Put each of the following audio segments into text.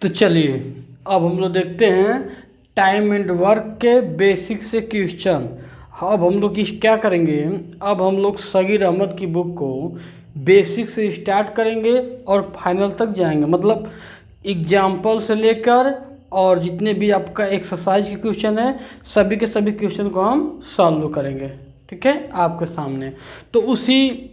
तो चलिए अब हम लोग देखते हैं टाइम एंड वर्क के बेसिक से क्वेश्चन। अब हम लोग क्या करेंगे, अब हम लोग सगीर अहमद की बुक को बेसिक से स्टार्ट करेंगे और फाइनल तक जाएंगे, मतलब एग्जाम्पल से लेकर और जितने भी आपका एक्सरसाइज के क्वेश्चन है सभी के सभी क्वेश्चन को हम सॉल्व करेंगे। ठीक है, आपके सामने। तो उसी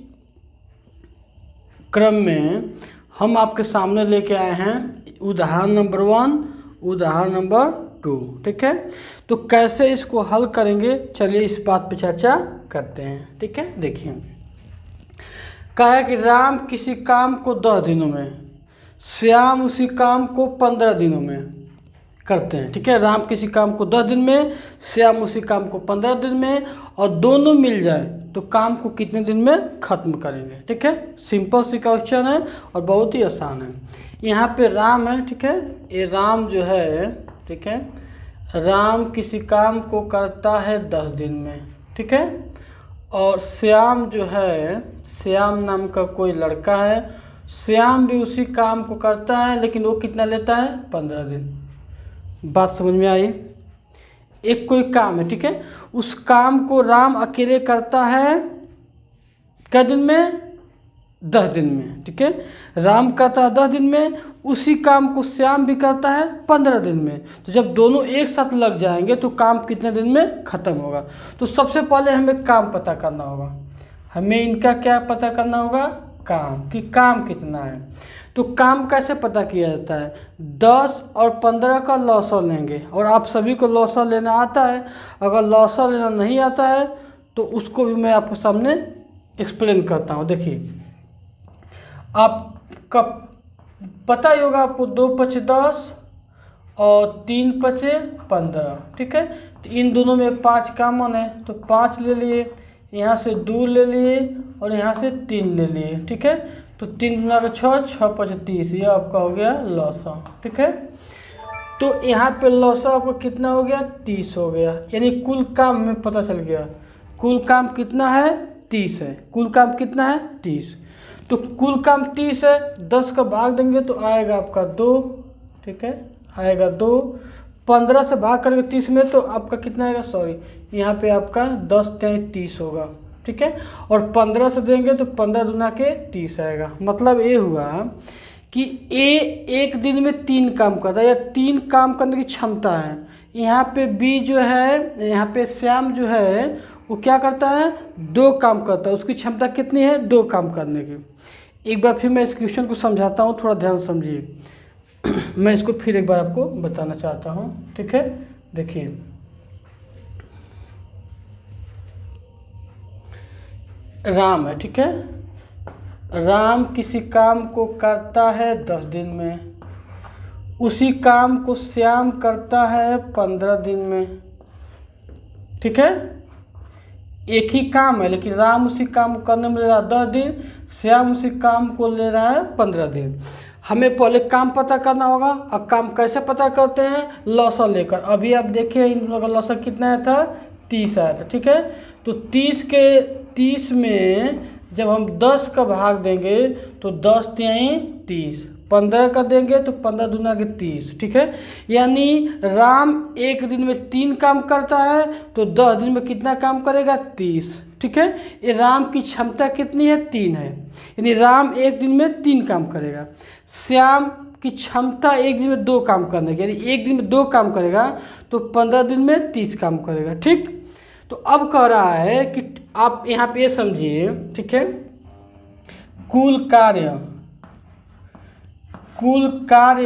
क्रम में हम आपके सामने लेके आए हैं उदाहरण नंबर 1, उदाहरण नंबर 2। ठीक है, तो कैसे इसको हल करेंगे, चलिए इस बात पे चर्चा करते हैं। ठीक है, देखिए कहा है कि राम किसी काम को 10 दिनों में, श्याम उसी काम को 15 दिनों में करते हैं। ठीक है, राम किसी काम को 10 दिन में, श्याम उसी काम को 15 दिन में, और दोनों मिल जाए तो काम को कितने दिन में खत्म करेंगे। ठीक है, सिंपल सी क्वेश्चन है और बहुत ही आसान है। यहाँ पे राम है, ठीक है, ये राम जो है, ठीक है, राम किसी काम को करता है 10 दिन में। ठीक है, और श्याम जो है, श्याम नाम का कोई लड़का है, श्याम भी उसी काम को करता है लेकिन वो कितना लेता है, 15 दिन। बात समझ में आई? एक कोई काम है, ठीक है, उस काम को राम अकेले करता है क्या दिन में, 10 दिन में। ठीक है, राम करता है 10 दिन में, उसी काम को श्याम भी करता है 15 दिन में। तो जब दोनों एक साथ लग जाएंगे तो काम कितने दिन में खत्म होगा। तो सबसे पहले हमें काम पता करना होगा, हमें इनका क्या पता करना होगा, काम, कि काम कितना है। तो काम कैसे पता किया जाता है, 10 और 15 का लॉसा लेंगे, और आप सभी को लॉसा लेना आता है। अगर लॉसा लेना नहीं आता है तो उसको भी मैं आपके सामने एक्सप्लेन करता हूँ। देखिए आपका पता ही होगा आपको, 2 पचे 10 और 3 पचे 15। ठीक है, तो इन दोनों में 5 कॉमन है तो 5 ले लिए, यहाँ से 2 ले लिए और यहाँ से 3 ले लिए। ठीक है, तो 3 गुना 6, 6 5 30, ये आपका हो गया लॉसा। ठीक है, तो यहाँ पे लॉसा आपको कितना हो गया, 30 हो गया, यानी कुल काम में पता चल गया। कुल काम कितना है, 30 है। कुल काम कितना है, 30। तो कुल काम 30 है, 10 का भाग देंगे तो आएगा आपका 2। ठीक है, आएगा 2। 15 से भाग करेंगे 30 में तो आपका कितना आएगा, सॉरी यहाँ पे आपका 10 × 30 होगा। ठीक है, और 15 से देंगे तो 15 दूना के 30 आएगा। मतलब ये हुआ कि ए एक दिन में 3 काम करता है या 3 काम करने की क्षमता है। यहाँ पे बी जो है, यहाँ पे श्याम जो है वो क्या करता है, 2 काम करता है, उसकी क्षमता कितनी है, 2 काम करने की। एक बार फिर मैं इस क्वेश्चन को समझाता हूँ, थोड़ा ध्यान समझिए। मैं इसको फिर एक बार आपको बताना चाहता हूँ। ठीक है, देखिए राम है, ठीक है, राम किसी काम को करता है 10 दिन में, उसी काम को श्याम करता है 15 दिन में। ठीक है, एक ही काम है लेकिन राम उसी काम को करने में ले रहा है 10 दिन, श्याम उसी काम को ले रहा है 15 दिन। हमें पहले काम पता करना होगा। अब काम कैसे पता करते हैं, लॉसा लेकर। अभी आप देखिए इन लोगों का लॉसा कितना आया था, 30 आया था। ठीक है, तो 30 में जब हम 10 का भाग देंगे तो 10 तिहाई 30, 15 का देंगे तो 15 दूना के 30। ठीक है, यानी राम एक दिन में 3 काम करता है तो 10 दिन में कितना काम करेगा, 30। ठीक है, ये राम की क्षमता कितनी है, 3 है, यानी राम एक दिन में 3 काम करेगा। श्याम की क्षमता एक दिन में 2 काम करने की, यानी एक दिन में 2 काम करेगा तो 15 दिन में 30 काम करेगा। ठीक, तो अब कह रहा है कि आप यहाँ पे ये समझिए, ठीक है, कुल कार्य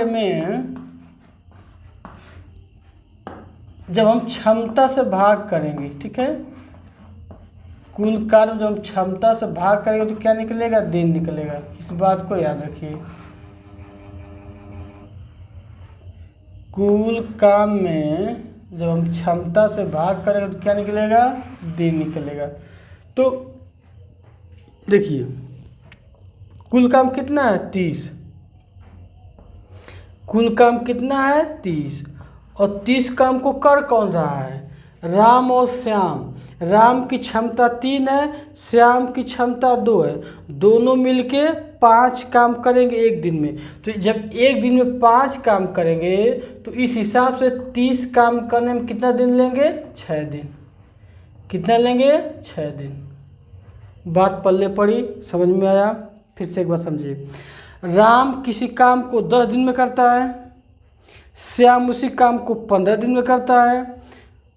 में जब हम क्षमता से भाग करेंगे, ठीक है, कुल कार्य में जब हम क्षमता से भाग करेंगे तो क्या निकलेगा, दिन निकलेगा। इस बात को याद रखिए, कुल काम में जब हम क्षमता से भाग करेंगे तो क्या निकलेगा, दिन निकलेगा। तो देखिए कुल काम कितना है, 30। कुल काम कितना है, 30, और 30 काम को कर कौन रहा है, राम और श्याम। राम की क्षमता 3 है, श्याम की क्षमता 2 है, दोनों मिलके 5 काम करेंगे एक दिन में। तो जब एक दिन में 5 काम करेंगे तो इस हिसाब से 30 काम करने में कितना दिन लेंगे? 6 दिन। कितना लेंगे? 6 दिन। बात पल्ले पड़ी, समझ में आया? फिर से एक बार समझिए। राम किसी काम को 10 दिन में करता है, श्याम उसी काम को 15 दिन में करता है,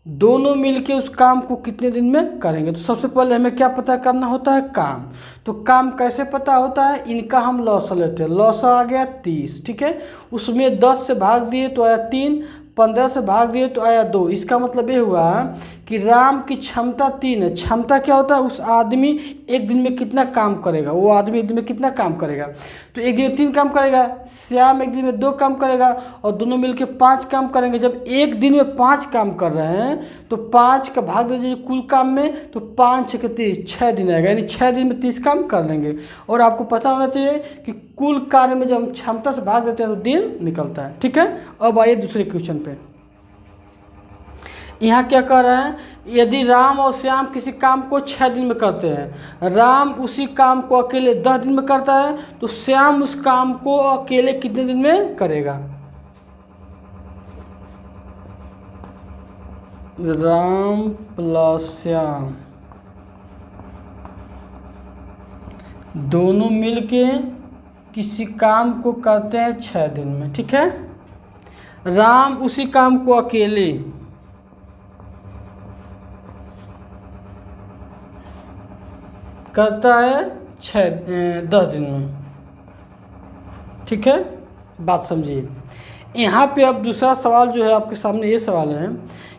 दोनों मिलके उस काम को कितने दिन में करेंगे? तो सबसे पहले हमें क्या पता करना होता है? काम। तो काम कैसे पता होता है? इनका हम लॉसा लेते हैं। लॉसा आ गया 30, ठीक है। उसमें 10 से भाग दिए तो आया 3, 15 से भाग दिए तो आया 2। इसका मतलब ये हुआ कि राम की क्षमता 3 है। क्षमता क्या होता है? उस आदमी एक दिन में कितना काम करेगा, वो आदमी एक दिन में कितना काम करेगा। तो एक दिन में 3 काम करेगा, श्याम एक दिन में 2 काम करेगा और दोनों मिलके 5 काम करेंगे। जब एक दिन में 5 काम कर रहे हैं तो 5 का भाग दे दीजिए कुल काम में, तो 5 के 30, 6 दिन आएगा, यानी 6 दिन में 30 काम कर लेंगे। और आपको पता होना चाहिए कि कुल कार्य में जब हम क्षमता से भाग देते हैं तो दिन निकलता है, ठीक है। अब आइए दूसरे क्वेश्चन पे। यहाँ क्या कह रहा है? यदि राम और श्याम किसी काम को 6 दिन में करते हैं, राम उसी काम को अकेले 10 दिन में करता है, तो श्याम उस काम को अकेले कितने दिन में करेगा? राम प्लस श्याम दोनों मिलके किसी काम को करते हैं 6 दिन में, ठीक है। राम उसी काम को अकेले करता है 10 दिन में, ठीक है। बात समझिए। यहाँ पे अब दूसरा सवाल जो है आपके सामने, ये सवाल है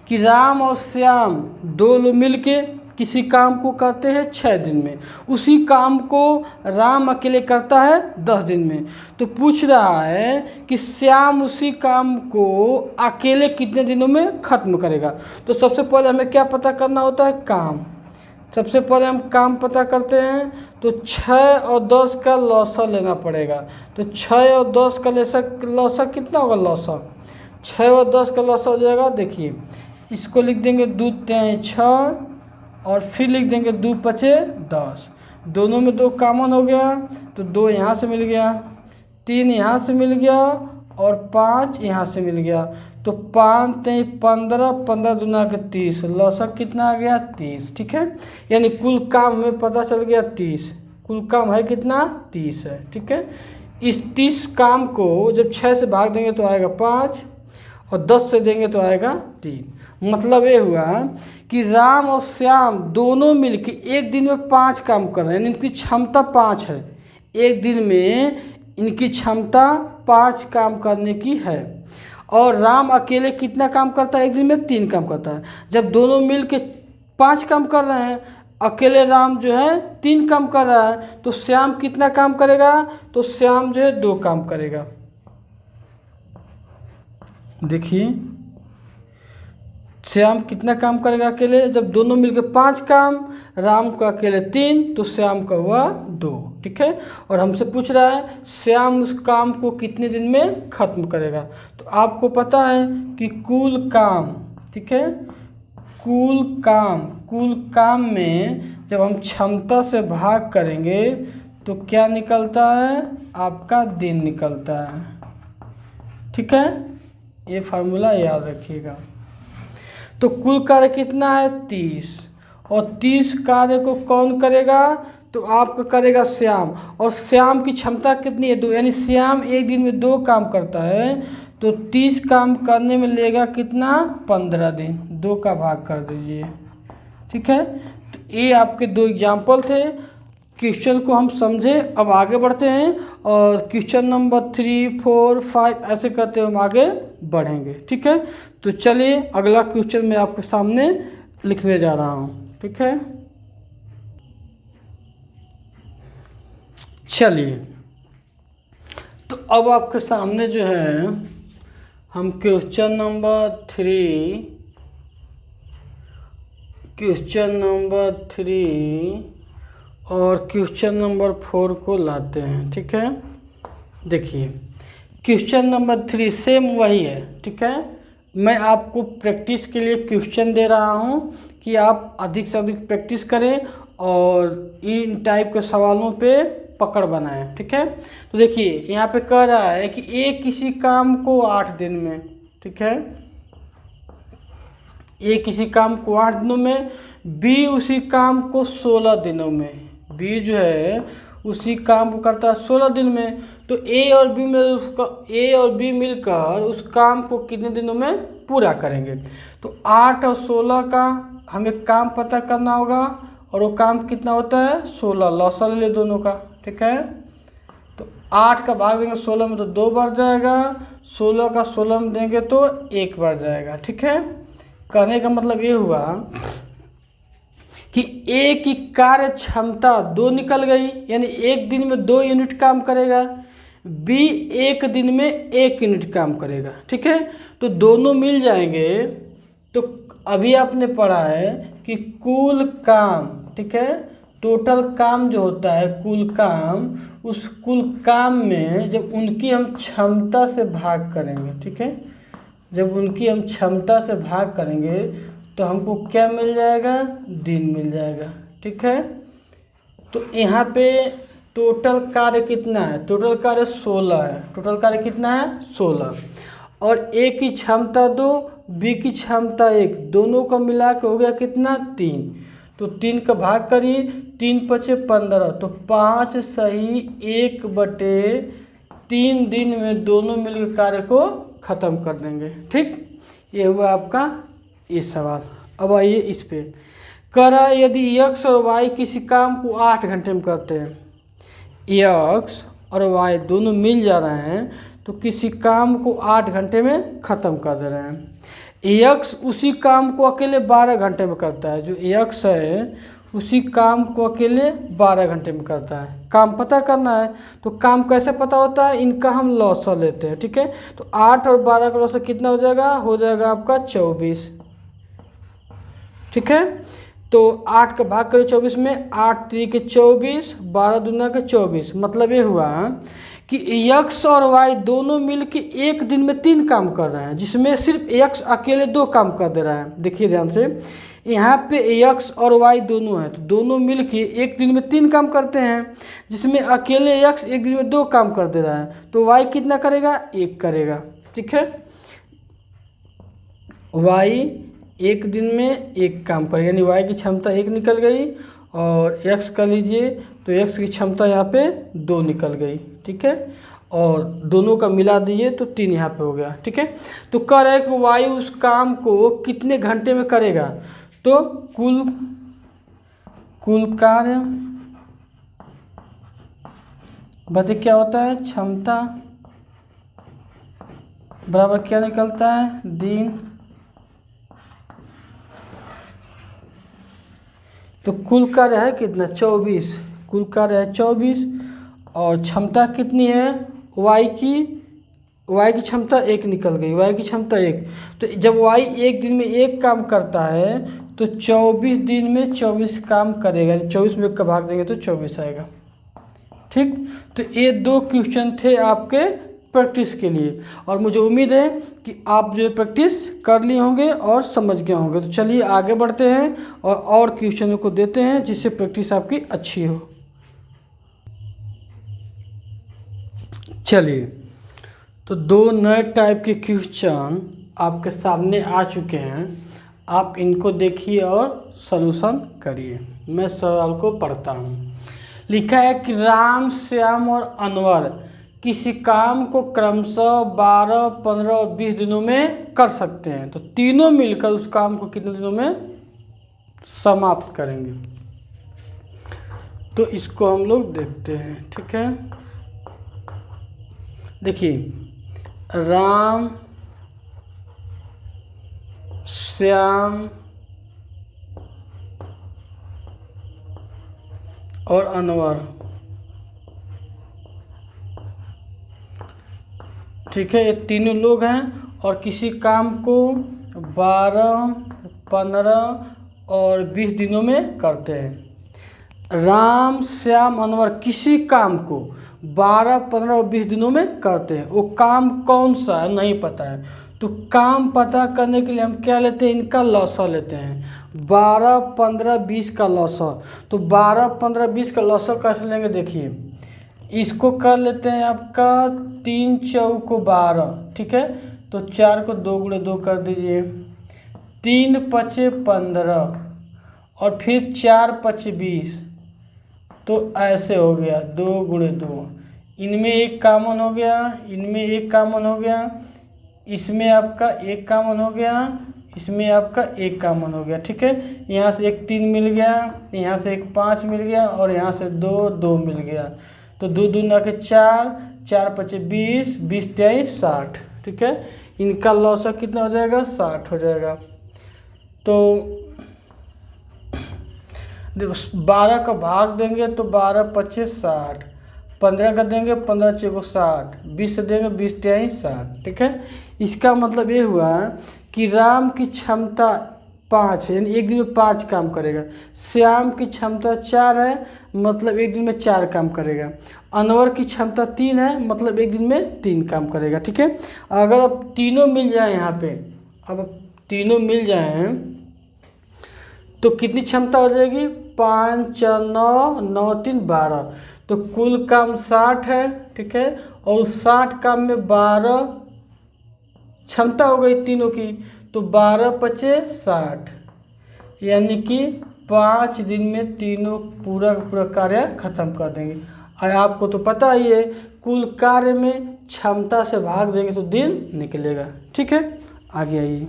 कि राम और श्याम दो लोग मिलके किसी काम को करते हैं 6 दिन में, उसी काम को राम अकेले करता है 10 दिन में। तो पूछ रहा है कि श्याम उसी काम को अकेले कितने दिनों में ख़त्म करेगा। तो सबसे पहले हमें क्या पता करना होता है? काम। सबसे पहले हम काम पता करते हैं, तो 6 और 10 का लॉसा लेना पड़ेगा। तो 6 और 10 का लॉसा कितना होगा? लॉसा 6 और 10 का लॉसा हो जाएगा, देखिए इसको लिख देंगे 2 3 6 और फिर लिख देंगे 2 5 10। दोनों में 2 कॉमन हो गया तो 2 यहाँ से मिल गया, 3 यहाँ से मिल गया और 5 यहाँ से मिल गया। तो 5 3 15, 15 दूना के 30, लौसा कितना आ गया? 30, ठीक है। यानी कुल काम में पता चल गया 30। कुल काम है कितना? 30 है, ठीक है। इस 30 काम को जब 6 से भाग देंगे तो आएगा 5 और 10 से देंगे तो आएगा 3। मतलब ये हुआ कि राम और श्याम दोनों मिलके एक दिन में 5 काम कर रहे हैं, यानी इनकी क्षमता 5 है। एक दिन में इनकी क्षमता 5 काम करने की है। और राम अकेले कितना काम करता है? एक दिन में 3 काम करता है। जब दोनों मिलके 5 काम कर रहे हैं, अकेले राम जो है 3 काम कर रहा है, तो श्याम कितना काम करेगा? तो श्याम जो है 2 काम करेगा। देखिए श्याम कितना काम करेगा अकेले? जब दोनों मिलकर 5 काम, राम का अकेले 3, तो श्याम का हुआ 2, ठीक है। और हमसे पूछ रहा है श्याम उस काम को कितने दिन में ख़त्म करेगा। तो आपको पता है कि कुल काम, ठीक है, कुल काम में जब हम क्षमता से भाग करेंगे तो क्या निकलता है? आपका दिन निकलता है, ठीक है। ये फार्मूला याद रखिएगा। तो कुल कार्य कितना है? 30, और 30 कार्य को कौन करेगा? तो आपका करेगा श्याम। और श्याम की क्षमता कितनी है? 2, यानी श्याम एक दिन में 2 काम करता है, तो 30 काम करने में लेगा कितना? 15 दिन। 2 का भाग कर दीजिए, ठीक है। तो ये आपके 2 एग्जाम्पल थे। क्वेश्चन को हम समझे, अब आगे बढ़ते हैं और क्वेश्चन नंबर 3 4 5 ऐसे करते हुए हम आगे बढ़ेंगे, ठीक है। तो चलिए अगला क्वेश्चन मैं आपके सामने लिखने जा रहा हूँ, ठीक है। चलिए तो अब आपके सामने जो है हम क्वेश्चन नंबर 3 और क्वेश्चन नंबर 4 को लाते हैं, ठीक है। देखिए क्वेश्चन नंबर 3 सेम वही है, ठीक है। मैं आपको प्रैक्टिस के लिए क्वेश्चन दे रहा हूँ कि आप अधिक से अधिक प्रैक्टिस करें और इन टाइप के सवालों पे पकड़ बनाएं। ठीक है, तो देखिए यहाँ पे कह रहा है कि ए किसी काम को 8 दिन में, ठीक है, ए किसी काम को 8 दिनों में, बी उसी काम को 16 दिनों में, बी जो है उसी काम को करता है 16 दिन में, तो ए और बी मिलकर उस काम को कितने दिनों में पूरा करेंगे। तो 8 और 16 का हमें काम पता करना होगा और वो काम कितना होता है 16, लौसा ले ले दोनों का। ठीक है, तो 8 का भाग देंगे 16 में तो 2 बार जाएगा, 16 का 16 में देंगे तो 1 बार जाएगा। ठीक है, कहने का मतलब ये हुआ कि ए की कार्य क्षमता 2 निकल गई, यानी एक दिन में 2 यूनिट काम करेगा, बी एक दिन में 1 यूनिट काम करेगा। ठीक है, तो दोनों मिल जाएंगे। तो अभी आपने पढ़ा है कि कुल काम, ठीक है, टोटल काम जो होता है कुल काम, उस कुल काम में जब उनकी हम क्षमता से भाग करेंगे, ठीक है, जब उनकी हम क्षमता से भाग करेंगे तो हमको क्या मिल जाएगा, दिन मिल जाएगा। ठीक है, तो यहाँ पे टोटल कार्य कितना है, टोटल कार्य 16 है, टोटल कार्य कितना है 16, और ए की क्षमता 2, बी की क्षमता 1, दोनों को मिला के हो गया कितना 3, तो 3 का भाग करिए, 3 पचे 15, तो 5 सही 1/3 दिन में दोनों मिलकर कार्य को ख़त्म कर देंगे। ठीक, ये हुआ आपका ये सवाल। अब आइए इस पे, कह रहा है यदि x और y किसी काम को 8 घंटे में करते हैं, x और y दोनों मिल जा रहे हैं तो किसी काम को 8 घंटे में ख़त्म कर दे रहे हैं। x उसी काम को अकेले 12 घंटे में करता है, जो x है उसी काम को अकेले 12 घंटे में करता है। काम पता करना है, तो काम कैसे पता होता है, इनका हम लौसा लेते हैं। ठीक है, तो 8 और 12 का लौसा कितना हो जाएगा आपका 24। ठीक है, तो 8 का भाग करें 24 में, 8 3 के 24, 12 दूना के 24, मतलब ये हुआ कि x और y दोनों मिलके एक दिन में 3 काम कर रहे हैं, जिसमें सिर्फ x अकेले 2 काम कर दे रहा है। देखिए ध्यान से, यहाँ पे x और y दोनों हैं, तो दोनों मिलके एक दिन में 3 काम करते हैं, जिसमें अकेले x एक दिन में 2 काम कर दे रहा है, तो y कितना करेगा 1 करेगा। ठीक है, y एक दिन में 1 काम करेगा, यानी y की क्षमता 1 निकल गई, और x कर लीजिए तो x की क्षमता यहाँ पे 2 निकल गई। ठीक है, और दोनों का मिला दीजिए तो 3 यहाँ पे हो गया। ठीक है, तो कह रहा है कि y उस काम को कितने घंटे में करेगा, तो कुल कार्य बताइए क्या होता है, क्षमता बराबर क्या निकलता है, दिन, तो कुल कार्य है कितना 24, कुल कार्य है 24, और क्षमता कितनी है y की क्षमता 1 निकल गई, y की क्षमता 1, तो जब y एक दिन में 1 काम करता है तो 24 दिन में 24 काम करेगा, 24 में का भाग देंगे तो 24 आएगा। ठीक, तो ये 2 क्वेश्चन थे आपके प्रैक्टिस के लिए, और मुझे उम्मीद है कि आप जो प्रैक्टिस कर लिए होंगे और समझ गए होंगे। तो चलिए आगे बढ़ते हैं और क्वेश्चनों को देते हैं जिससे प्रैक्टिस आपकी अच्छी हो। चलिए, तो 2 नए टाइप के क्वेश्चन आपके सामने आ चुके हैं, आप इनको देखिए और सॉल्यूशन करिए। मैं सवाल को पढ़ता हूँ। लिखा है कि राम, श्याम और अनवर किसी काम को क्रमशः 12, 15 और 20 दिनों में कर सकते हैं, तो तीनों मिलकर उस काम को कितने दिनों में समाप्त करेंगे। तो इसको हम लोग देखते हैं। ठीक है, देखिए, राम, श्याम और अनवर, ठीक है, ये तीनों लोग हैं और किसी काम को 12, 15 और 20 दिनों में करते हैं। राम, श्याम, अनवर किसी काम को 12, 15 और 20 दिनों में करते हैं। वो काम कौन सा है नहीं पता है, तो काम पता करने के लिए हम क्या लेते हैं, इनका लौसा लेते हैं। 12, 15, 20 का लॉसा। तो 12, 15, 20 का लॉसा कैसे लेंगे देखिए, इसको कर लेते हैं आपका 3 चौको 12, ठीक है। तो 4 को 2 गुणे 2 कर दीजिए, 3 पचे 15 और फिर 4 पचे 20। तो ऐसे हो गया 2 गुणे 2, इनमें एक कॉमन हो गया, इनमें एक कॉमन हो गया, इसमें आपका एक कॉमन हो गया, इसमें आपका एक कॉमन हो गया, ठीक है। यहाँ से एक 3 मिल गया, यहाँ से एक 5 मिल गया और यहाँ से 2 मिल गया। तो 2 दूना के 4, 4 पचे 20, 20 तिहाई 60, ठीक है। इनका लॉसा कितना हो जाएगा, 60 हो जाएगा। तो 12 का भाग देंगे तो 12 पचे 60, 15 का देंगे 15 चौको 60, 20 से देंगे 20 तिहाई 60, ठीक है। इसका मतलब ये हुआ कि राम की क्षमता 5 है, यानी एक दिन में 5 काम करेगा। श्याम की क्षमता 4 है, मतलब एक दिन में 4 काम करेगा। अनवर की क्षमता 3 है, मतलब एक दिन में 3 काम करेगा, ठीक है। अगर अब तीनों मिल जाए यहाँ पे, अब तीनों मिल जाए तो कितनी क्षमता हो जाएगी, 5, 4, 9, 9, 3, 12। तो कुल काम 60 है, ठीक है। और उस 60 काम में 12 क्षमता हो गई तीनों की, तो 12 पचे 60, यानी कि 5 दिन में तीनों पूरा पूरा कार्य खत्म कर देंगे। और आपको तो पता ही है, कुल कार्य में क्षमता से भाग देंगे तो दिन निकलेगा, ठीक है। आगे आइए,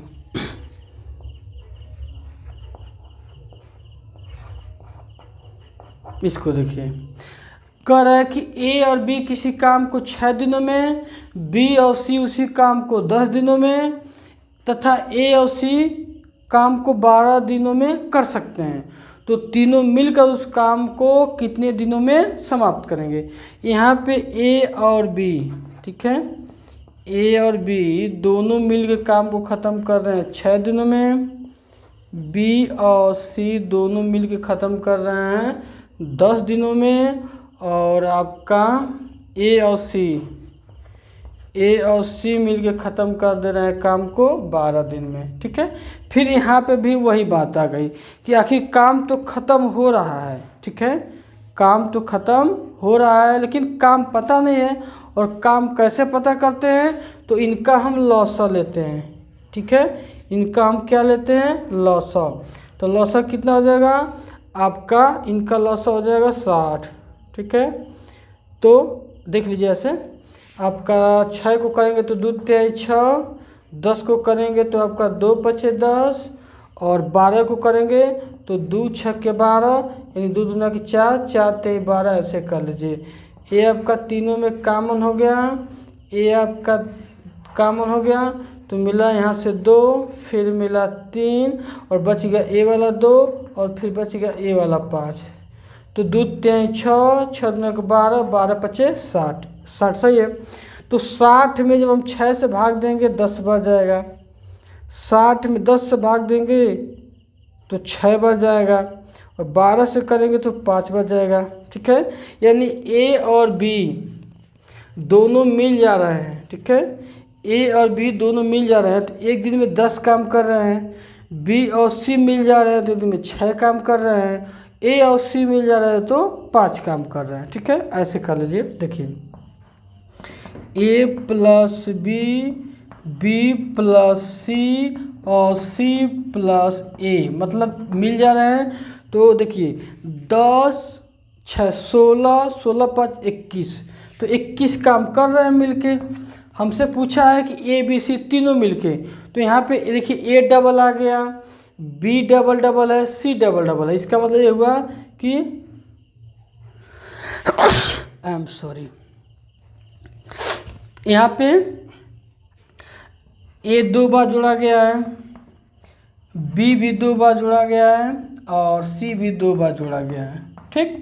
इसको देखिए, कह रहा है कि ए और बी किसी काम को 6 दिनों में, बी और सी उसी काम को 10 दिनों में तथा ए और सी काम को 12 दिनों में कर सकते हैं। तो तीनों मिलकर उस काम को कितने दिनों में समाप्त करेंगे। यहाँ पे ए और बी, ठीक है, ए और बी दोनों मिलकर काम को ख़त्म कर रहे हैं 6 दिनों में, बी और सी दोनों मिलकर ख़त्म कर रहे हैं 10 दिनों में, और आपका ए और सी मिलके ख़त्म कर दे रहे हैं काम को 12 दिन में, ठीक है। फिर यहाँ पे भी वही बात आ गई कि आखिर काम तो ख़त्म हो रहा है, ठीक है, काम तो ख़त्म हो रहा है लेकिन काम पता नहीं है। और काम कैसे पता करते हैं, तो इनका हम लॉसा लेते हैं, ठीक है। इनका हम क्या लेते हैं, लॉसा। तो लॉसा कितना हो जाएगा आपका, इनका लॉसा हो जाएगा 60, ठीक है। तो देख लीजिए ऐसे, आपका 6 को करेंगे तो 2 तिहाई 6, 10 को करेंगे तो आपका 2 पचे 10, और 12 को करेंगे तो 2 छक्के 12, यानी 2 दूना की 4, 4 तिहाई 12, ऐसे कर लीजिए। ये आपका तीनों में कॉमन हो गया, ये आपका कॉमन हो गया, तो मिला यहाँ से 2, फिर मिला 3, और बच गया ए वाला 2, और फिर बच गया ए वाला 5। तो 2 तिहाई 6, 6 दूना के 12, 12 पचे 60, 60 सही है। तो 60 में जब हम 6 से भाग देंगे 10 बढ़ जाएगा, 60 में 10 से भाग देंगे तो 6 बढ़ जाएगा, और 12 से करेंगे तो 5 बढ़ जाएगा, ठीक है। यानी ए और बी दोनों मिल जा रहे हैं, ठीक है, ए और बी दोनों मिल जा रहे हैं तो एक दिन में 10 काम कर रहे हैं। बी और सी मिल जा रहे हैं तो एक दिन में 6 काम कर रहे हैं। ए और सी मिल जा रहे हैं तो 5 काम कर रहे हैं, ठीक है। ऐसे कर लीजिए, देखिए, ए प्लस बी, बी प्लस सी और सी प्लस ए, मतलब मिल जा रहे हैं। तो देखिए 10, 6, 16, 16, 5, 21, तो 21 काम कर रहे हैं मिलके। हमसे पूछा है कि ए बी सी तीनों मिलके, तो यहाँ पे देखिए ए डबल आ गया, बी डबल डबल है, सी डबल डबल है। इसका मतलब ये हुआ कि आई एम सॉरी, यहाँ पे ए 2 बार जोड़ा गया है, बी भी 2 बार जोड़ा गया है, और सी भी 2 बार जोड़ा गया है, ठीक।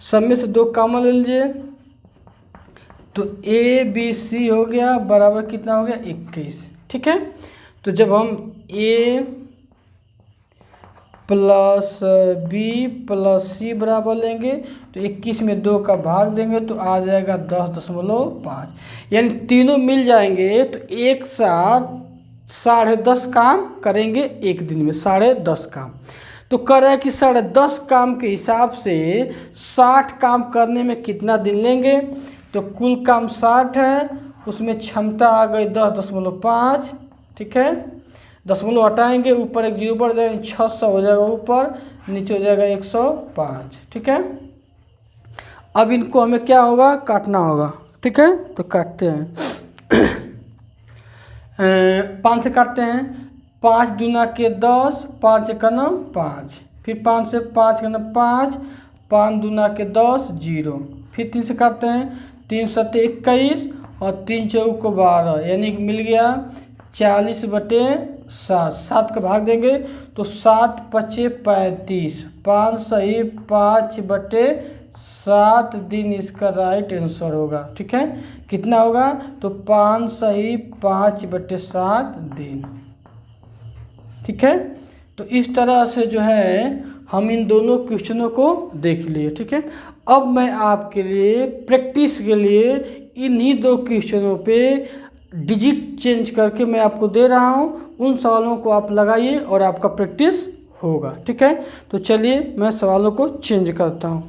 सब में से 2 कॉमन ले लीजिए, तो ए बी सी हो गया बराबर कितना हो गया 21, ठीक है। तो जब हम ए प्लस बी प्लस सी बराबर लेंगे तो 21 में 2 का भाग देंगे तो आ जाएगा 10.5, यानी तीनों मिल जाएंगे तो एक साथ 10.5 काम करेंगे एक दिन में, 10.5 काम। तो कह रहा है कि 10.5 काम के हिसाब से 60 काम करने में कितना दिन लेंगे। तो कुल काम 60 है, उसमें क्षमता आ गई 10.5, ठीक है। दशमलव हटाएंगे, ऊपर एक जीरो बढ़ जाएगा, 600 हो जाएगा ऊपर, नीचे हो जाएगा 105, ठीक है। अब इनको हमें क्या होगा, काटना होगा, ठीक है। तो काटते हैं 5 से काटते हैं, 5 दूना के 10, 5 एक 5, फिर 5 से 5 के 5, 5 दूना के 10 0, फिर 3 से काटते हैं, 3 7 21 और 3 चौक 12, यानी कि मिल गया 40/7। 7 का भाग देंगे तो 7 5 35, 5 सही 5/7 दिन इसका राइट आंसर होगा, ठीक है। कितना होगा, तो 5 सही 5/7 दिन, ठीक है। तो इस तरह से जो है हम इन दोनों क्वेश्चनों को देख लिए, ठीक है। अब मैं आपके लिए प्रैक्टिस के लिए इन्हीं 2 क्वेश्चनों पे डिजिट चेंज करके मैं आपको दे रहा हूँ, उन सवालों को आप लगाइए और आपका प्रैक्टिस होगा, ठीक है। तो चलिए मैं सवालों को चेंज करता हूँ।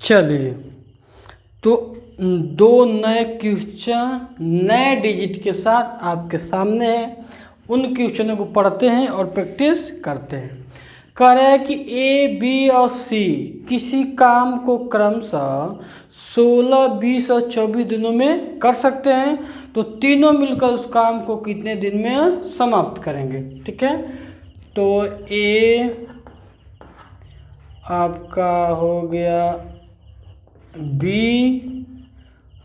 चलिए, तो 2 नए क्वेश्चन नए डिजिट के साथ आपके सामने है, उन क्वेश्चनों को पढ़ते हैं और प्रैक्टिस करते हैं। कह रहा है कि ए, बी और सी किसी काम को क्रमशः 16, 20 और 24 दिनों में कर सकते हैं, तो तीनों मिलकर उस काम को कितने दिन में समाप्त करेंगे, ठीक है। तो ए आपका हो गया बी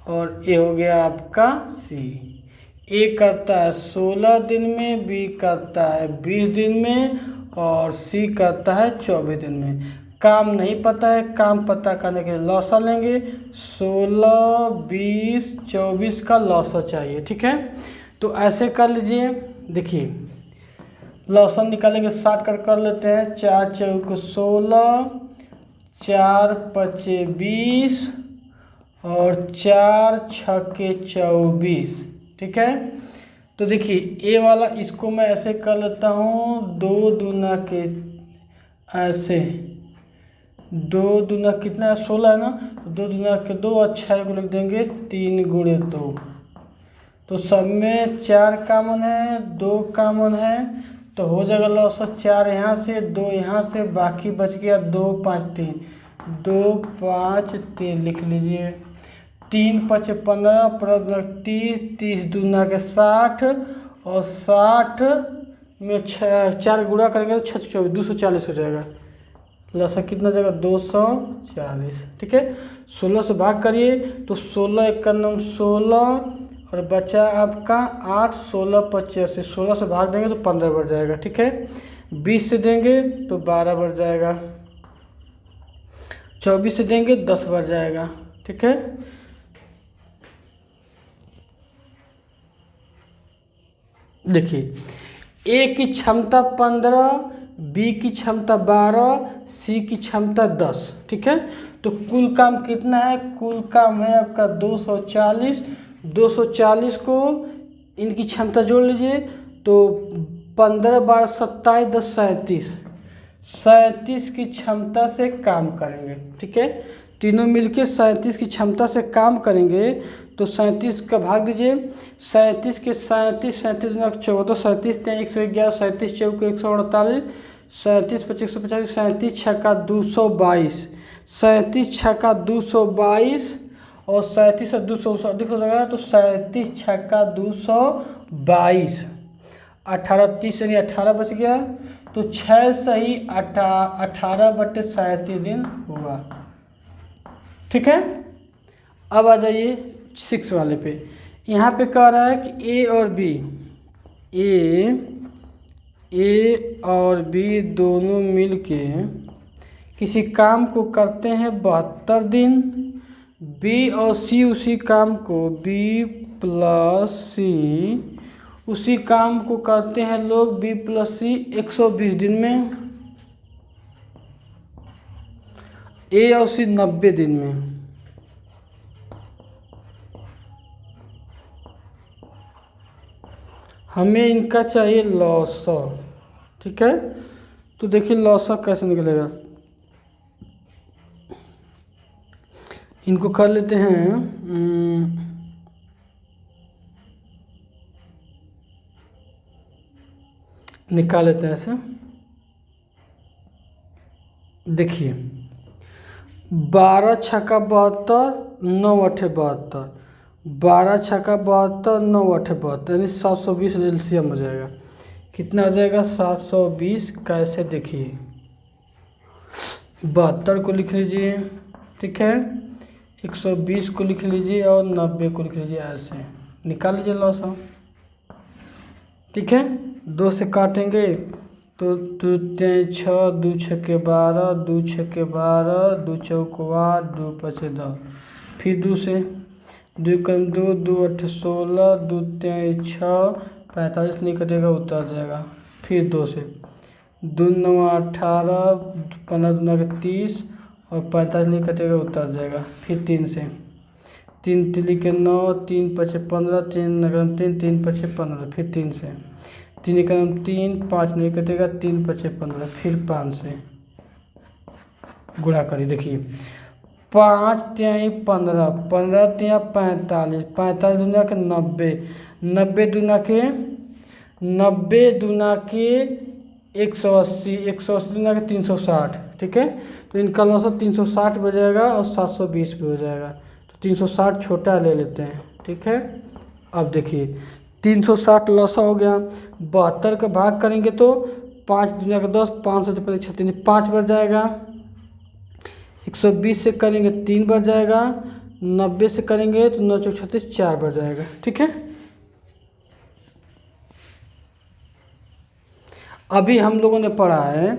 और ए हो गया आपका सी। ए करता है 16 दिन में, बी करता है 20 दिन में और सी करता है 24 दिन में। काम नहीं पता है, काम पता करने के लिए लॉसा लेंगे, 16, 20, 24 का लॉसा चाहिए, ठीक है। तो ऐसे कर लीजिए, देखिए लॉसा निकालेंगे, 60 कर लेते हैं, 4 चौक 16, 4 5 20 और 4 6 24, ठीक है। तो देखिए ए वाला इसको मैं ऐसे कर लेता हूँ, 2 दूना के ऐसे, 2 दूना कितना है 16 है ना, 2 दूना के 2 और 6 को लिख देंगे 3 गुणे 2। तो सब में 4 कामन है, 2 कामन है, तो हो जाएगा लॉस 4 यहाँ से, 2 यहाँ से, बाकी बच गया 2 5 3, 2 5 3 लिख लीजिए। 3 5 15, 30, 30 दूना के 60 और 60 में 4 गुणा करेंगे तो 6 24 240 हो जाएगा। लसा कितना जाएगा 240, ठीक है। 16 से भाग करिए तो 16 एक 16 और बचा आपका 8, 16 85, 16 से भाग देंगे तो 15 बढ़ जाएगा, ठीक है। 20 से देंगे तो 12 बढ़ जाएगा, 24 से देंगे 10 बढ़ जाएगा, ठीक है। देखिए ए की क्षमता 15, बी की क्षमता 12, सी की क्षमता 10, ठीक है। तो कुल काम कितना है, कुल काम है आपका 240। 240 को इनकी क्षमता जोड़ लीजिए तो 15 12 27 10 37, 37 की क्षमता से काम करेंगे, ठीक है। तीनों मिलके 37 की क्षमता से काम करेंगे, तो 37 का भाग दीजिए, 37 के 37 37 14, 37 111, 37 चौक 148, 37 25 150, 37 छक्का 222, 37 छक्का 222 और 37 और 200 अधिक हो जाएगा, तो 37 छक्का 222, 18 30 यानी 18 बच गया, तो 6 सही 18/37 दिन हुआ, ठीक है। अब आ जाइए 6 वाले पे। यहाँ पे कह रहा है कि ए और बी, ए और बी दोनों मिलके किसी काम को करते हैं 72 दिन, बी और सी उसी काम को, बी प्लस सी उसी काम को करते हैं लोग बी प्लस सी 120 दिन में, ए और सी 90 दिन में। हमें इनका चाहिए लॉसा, ठीक है। तो देखिए लॉसा कैसे निकलेगा, इनको कर लेते हैं निकाल लेते हैं ऐसे। देखिए 12 छक्का 72, 9 अठे 72, 12 छक्का 72, 9 अठे 72, यानी 720 एलसीएम हो जाएगा। कितना हो जाएगा 720। कैसे देखिए 72 को लिख लीजिए, ठीक है, 120 को लिख लीजिए और 90 को लिख लीजिए, ऐसे निकाल लीजिए लॉसा, ठीक है। 2 से काटेंगे तो 2 3 6, 2 छक्के 12, 2 छक्के 12, 2 चौक 8, 2 पचे 10, फिर 2 से 2 कम 2, 2 8 16, 2 3 6, 45 नहीं कटेगा, उतर जाएगा। फिर 2 से 2 9 18, 15 दूना 30 और 45 नहीं कटेगा, उतर जाएगा। फिर 3 से 3 तिली के 9, 3 पचे 15, 3 नगम 3, 3 पचे 15, फिर 3 से 3 एकम 3, 5 नहीं कटेगा, 3 पचे 15, फिर 5 से गुणा करिए। देखिए 5 तिहाई 15, 15 तिहा 45, 45 दूना के 90, 90 दूना के 180, 180 दूना के 360, ठीक है। तो इनका लॉसा 360 भी हो जाएगा और 720 भी हो जाएगा। तो 360 छोटा ले लेते हैं, ठीक है। अब देखिए 360 लॉसा हो गया, 72 का भाग करेंगे तो 5 दूना का 10, 5 से 36, 5 बढ़ जाएगा। 120 से करेंगे 3 बढ़ जाएगा, 90 से करेंगे तो 9 चौक 36, 4 बढ़ जाएगा, ठीक है। अभी हम लोगों ने पढ़ा है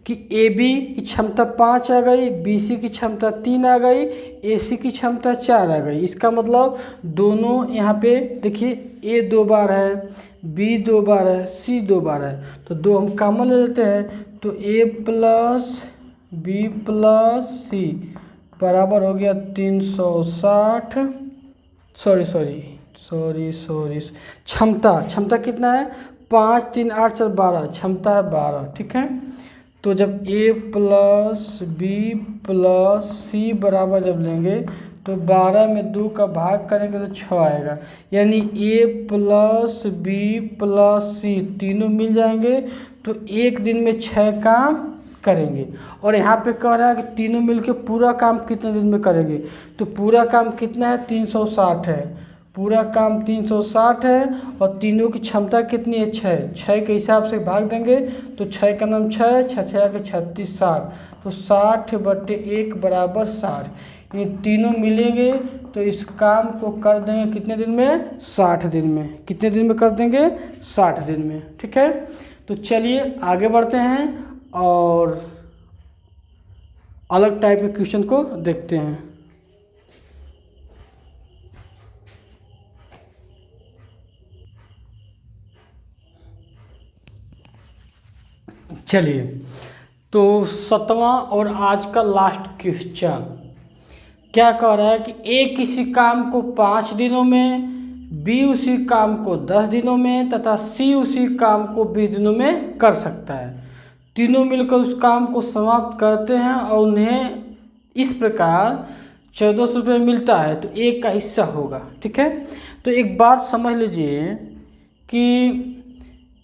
कि AB की क्षमता 5 आ गई, BC की क्षमता 3 आ गई, AC की क्षमता 4 आ गई। इसका मतलब दोनों यहाँ पे देखिए A 2 बार है, B 2 बार है, C 2 बार है, तो 2 हम कॉमन ले लेते हैं। तो A plus B plus C बराबर हो गया 360। सॉरी क्षमता कितना है 5 3 8 4 12, क्षमता है 12, ठीक है। तो जब A plus B plus C बराबर जब लेंगे तो 12 में 2 का भाग करेंगे तो 6 आएगा, यानी A plus B plus C तीनों मिल जाएंगे तो एक दिन में 6 काम करेंगे। और यहाँ पे कह रहा है कि तीनों मिलके पूरा काम कितने दिन में करेंगे, तो पूरा काम कितना है 360 है, पूरा काम 360 है और तीनों की क्षमता कितनी है 6 के हिसाब से भाग देंगे तो 6 का नाम 6, 6 के 36, 60, तो 60/1 बराबर 60। ये तीनों मिलेंगे तो इस काम को कर देंगे कितने दिन में 60 दिन में। कितने दिन में कर देंगे 60 दिन में, ठीक है। तो चलिए आगे बढ़ते हैं और अलग टाइप के क्वेश्चन को देखते हैं। चलिए तो 7वां और आज का लास्ट क्वेश्चन क्या कह रहा है कि A किसी काम को 5 दिनों में, B उसी काम को 10 दिनों में तथा C उसी काम को 20 दिनों में कर सकता है। तीनों मिलकर उस काम को समाप्त करते हैं और उन्हें इस प्रकार 1400 रुपये मिलता है, तो एक का हिस्सा होगा, ठीक है। तो एक बात समझ लीजिए कि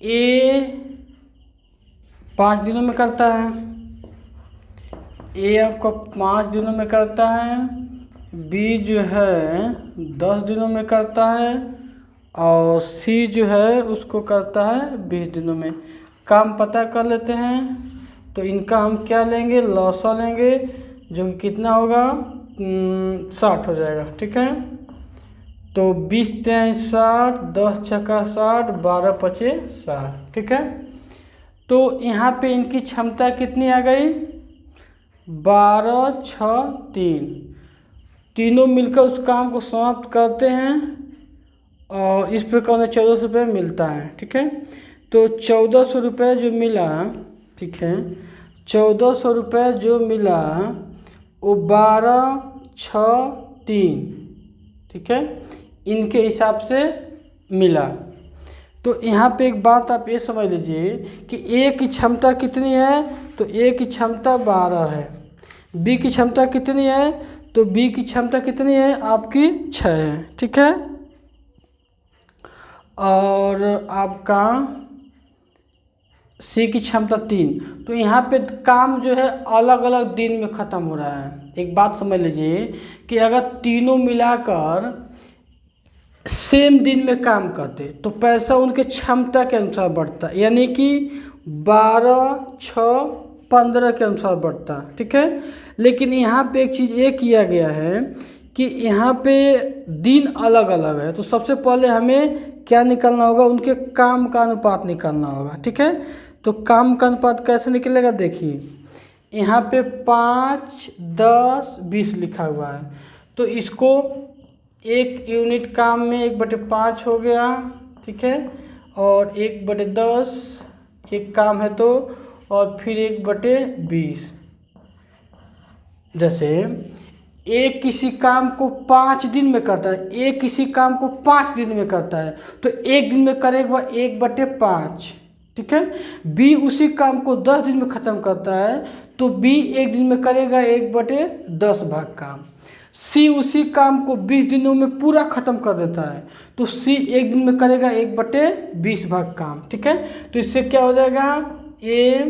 A 5 दिनों में करता है, A आपको 5 दिनों में करता है, B जो है 10 दिनों में करता है और C जो है उसको करता है 20 दिनों में। काम पता कर लेते हैं, तो इनका हम क्या लेंगे लॉसा लेंगे जो कि कितना होगा 60 हो जाएगा, ठीक है। तो 20 3 60, 10 छक्का 60, 12 पचे 60, ठीक है। तो यहाँ पे इनकी क्षमता कितनी आ गई 12 6 3, तीनों मिलकर उस काम को समाप्त करते हैं और इस प्रकार उन्हें 1400 रुपये मिलता है, ठीक है। तो 1400 रुपये जो मिला, ठीक है, 1400 रुपये जो मिला वो 12 6 3, ठीक है, इनके हिसाब से मिला। तो यहाँ पे एक बात आप ये समझ लीजिए कि ए की क्षमता कितनी है, तो ए की क्षमता 12 है। बी की क्षमता कितनी है, तो बी की क्षमता कितनी है आपकी 6 है, ठीक है। और आपका सी की क्षमता 3। तो यहाँ पे काम जो है अलग अलग दिन में ख़त्म हो रहा है। एक बात समझ लीजिए कि अगर तीनों मिलाकर सेम दिन में काम करते तो पैसा उनके क्षमता के अनुसार बढ़ता, यानी कि 12, 6, 15 के अनुसार बढ़ता, ठीक है। लेकिन यहाँ पे एक चीज़ ये किया गया है कि यहाँ पे दिन अलग अलग है, तो सबसे पहले हमें क्या निकालना होगा, उनके काम का अनुपात निकालना होगा, ठीक है। तो काम का अनुपात कैसे निकलेगा, देखिए यहाँ पे 5, 10, 20 लिखा हुआ है। तो इसको एक यूनिट काम में 1/5 हो गया, ठीक है। और 1/10 एक काम है तो, और फिर 1/20। जैसे एक किसी काम को 5 दिन में करता है, एक किसी काम को 5 दिन में करता है, तो एक दिन में करेगा 1/5, ठीक है। बी उसी काम को 10 दिन में ख़त्म करता है, तो बी एक दिन में करेगा 1/10 भाग काम। सी उसी काम को 20 दिनों में पूरा ख़त्म कर देता है, तो सी एक दिन में करेगा 1/20 भाग काम, ठीक है। तो इससे क्या हो जाएगा, ए,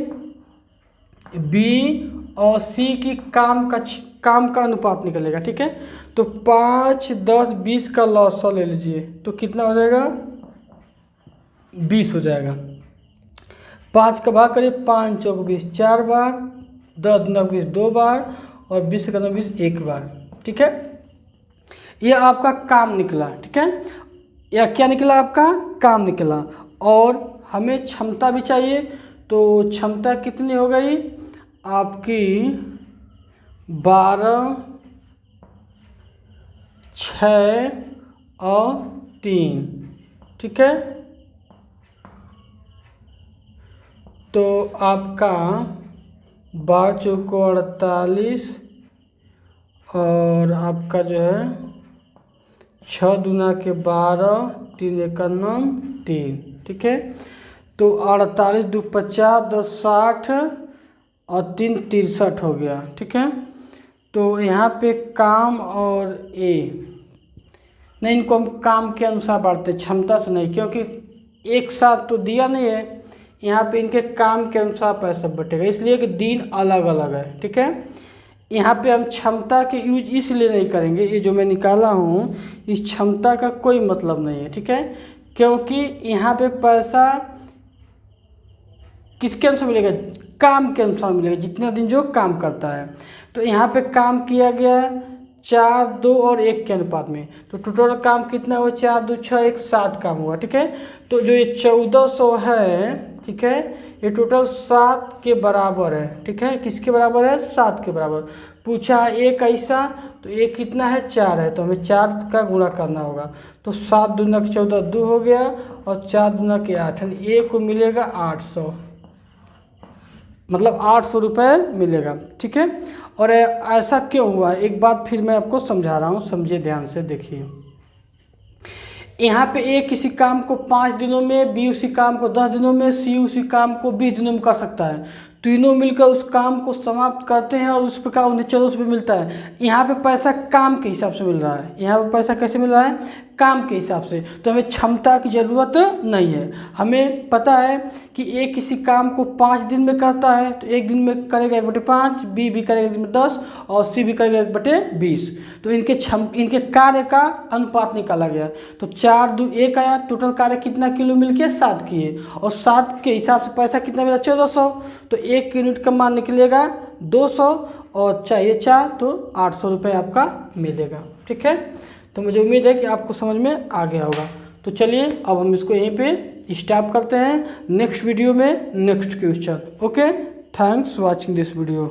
बी और सी की काम का अनुपात निकलेगा, ठीक है। तो 5, 10, 20 का लॉसा ले लीजिए, तो कितना हो जाएगा, 20 हो जाएगा। 5 का भाग करिए, 5 चौक 20 4 बार, 10 दूना 20 2 बार, और 20 का 20 1 बार, ठीक है। ये आपका काम निकला, ठीक है। या क्या निकला, आपका काम निकला। और हमें क्षमता भी चाहिए, तो क्षमता कितनी हो गई आपकी, 12, 6 और 3, ठीक है। तो आपका 12 चौको 48, और आपका जो है 6 दूना के 12, 3 एका 9, 3, ठीक है। तो 48 2 50, 10 60 और 3 63 हो गया, ठीक है। तो यहाँ पे काम और ए नहीं, इनको हम काम के अनुसार बांटते, क्षमता से नहीं, क्योंकि एक साथ तो दिया नहीं है। यहाँ पे इनके काम के अनुसार पैसा बटेगा, इसलिए कि दिन अलग अलग है, ठीक है। यहाँ पे हम क्षमता के यूज इसलिए नहीं करेंगे, ये जो मैं निकाला हूँ इस क्षमता का कोई मतलब नहीं है, ठीक है। क्योंकि यहाँ पे पैसा किसके अनुसार मिलेगा, काम के अनुसार मिलेगा, जितना दिन जो काम करता है। तो यहाँ पे काम किया गया 4, 2 और 1 के अनुपात में, तो टोटल काम कितना हुआ, 4, 2, 6, 1 7 काम हुआ, ठीक है। तो जो ये 1400 है, ठीक है, ये टोटल 7 के बराबर है, ठीक है। किसके बराबर है, 7 के बराबर। पूछा है एक ऐसा, तो एक कितना है, 4 है, तो हमें 4 का गुणा करना होगा। तो 7 दूना के 14 2 हो गया, और 4 दूना के 8, ए को मिलेगा 800, मतलब 800 रुपये मिलेगा, ठीक है। और ऐसा क्यों हुआ, एक बात फिर मैं आपको समझा रहा हूँ, समझिए ध्यान से देखिए। यहाँ पे ए किसी काम को 5 दिनों में, बी उसी काम को 10 दिनों में, सी उसी काम को 20 दिनों में कर सकता है। तीनों मिलकर उस काम को समाप्त करते हैं और उस प्रकार उन्हें 1400 रुपये मिलता है। यहाँ पे पैसा काम के हिसाब से मिल रहा है, यहाँ पे पैसा कैसे मिल रहा है, काम के हिसाब से। तो हमें क्षमता की ज़रूरत नहीं है। हमें पता है कि ए किसी काम को 5 दिन में करता है, तो एक दिन में करेगा 1/5, बी भी करेगा 1/10 और सी भी करेगा 1/20। तो इनके कार्य का अनुपात निकाला गया। तो 4 2 1 आया, टोटल कार्य कितना किलो मिल के 7 किए, और 7 के हिसाब से पैसा कितना मिला, 1400। तो 1 यूनिट का मान निकलेगा 200, और चाहिए 4, तो 800 रुपये आपका मिलेगा, ठीक है। तो मुझे उम्मीद है कि आपको समझ में आ गया होगा। तो चलिए अब हम इसको यहीं पे स्टॉप करते हैं, नेक्स्ट वीडियो में next question. Okay, thanks watching this video.